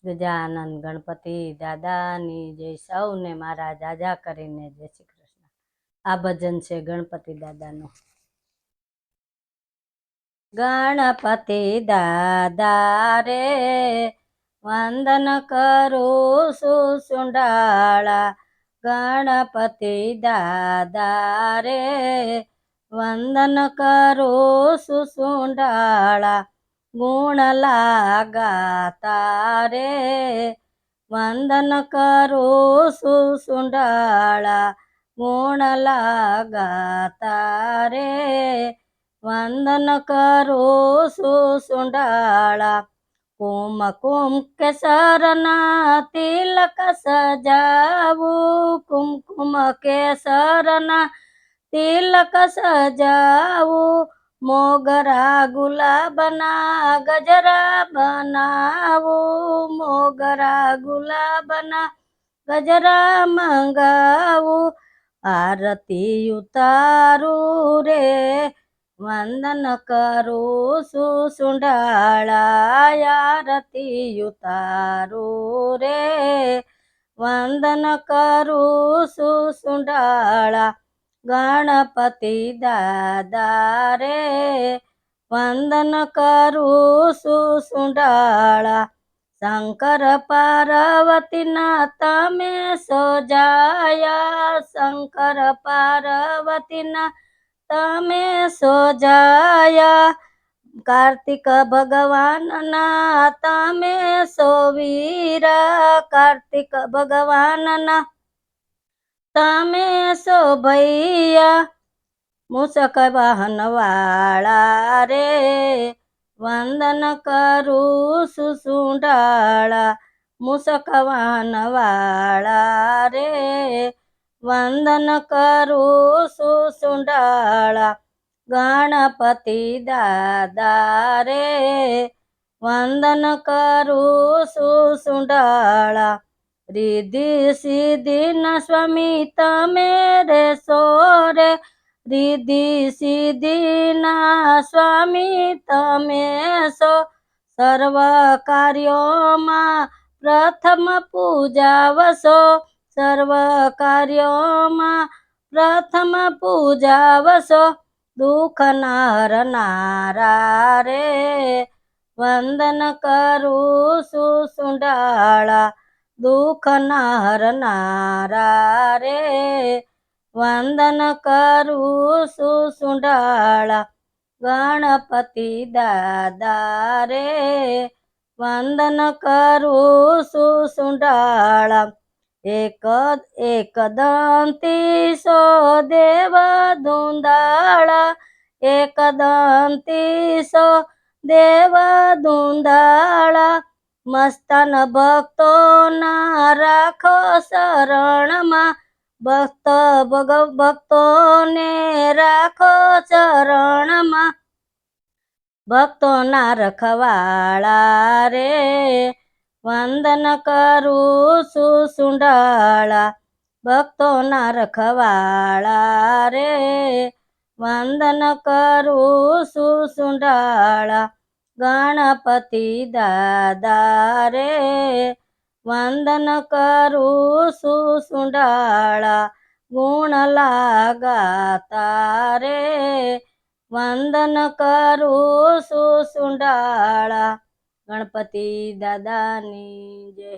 ગજાનંદ ગણપતિ દાદાની જય. સૌને મારા જાજા કરીને જય શ્રી કૃષ્ણ. આ ભજન છે ગણપતિ દાદાનું. ગણપતિ દાદા રે વંદન કરું સુસુંડાળા. ગણપતિ દાદા રે વંદન કરું સુસુંડાળા. ગુણ લાગાતા રે વંદન કરું સુસુંડાળા. ગુણ લાગાતા રે વંદન કરું સુસુંડાળા. કુમ કુમ કેસરના તિલક સજાવું. કુમકુમ કેસરના તિલક સજાવું. મોગરા ગુલાબના ગજરા બનાવું. મોગરા ગુલાબના ગજરા મંગાવું. આરતી ઉતારું રે વંદન કરું સુસુંડાળા. આરતી ઉતારું રે વંદન કરું સુસુંડાળા. ગણપતિ દાદા રે વંદન કરું સુસુંડાળા. શંકર પાર્વતીના તમે સોજાયા. શંકર પાર્વતીના તમે સોજાયા. કાર્તિક ભગવાનના તમે સોવીરા. કાર્તિક ભગવાનના તમે સો ભૈયા. મૂષક વાહન વાળા રે વંદન કરું સુસુંડાળા. મૂષક વાહન વાળા રે વંદન કરું સુસુંડાળા. ગણપતિ દાદા રે વંદન કરું સુસુંડાળા. રિદ્ધિ સિદ્ધિના સ્વામી તમે રે સોરે. રિદ્ધિ સિદ્ધિના સ્વામી તમે સો. સર્વ કાર્યોમાં પ્રથમ પૂજાવશો. સર્વ કાર્યોમાં પ્રથમ પૂજાવશો. દુઃખ હરનારા રે વંદન કરું સુસુંડાળા. દુઃખ હરનારા રે વંદન કરું સુસુંડાળા. ગણપતિ દાદા રે વંદન કરું સુસુંડાળા. એક દંતી સો દેવ દુંદાળા. એક દંતી સો દેવ દુંદાળા. મસ્તાન ભક્તોના રાખો શરણમાં. ભક્તોને રાખો ચરણમાં. ભક્તોના રખવાળા રે વંદન કરું સુસુંડાળા. ભક્તોના રખવાળા રે વંદન કરું સુસુંડાળા. ગણપતિ દાદા રે વંદન કરું સુસુંડાળા. ગુણ લાગાતા રે વંદન કરું સુસુંડાળા. ગણપતિ દાદાની જય.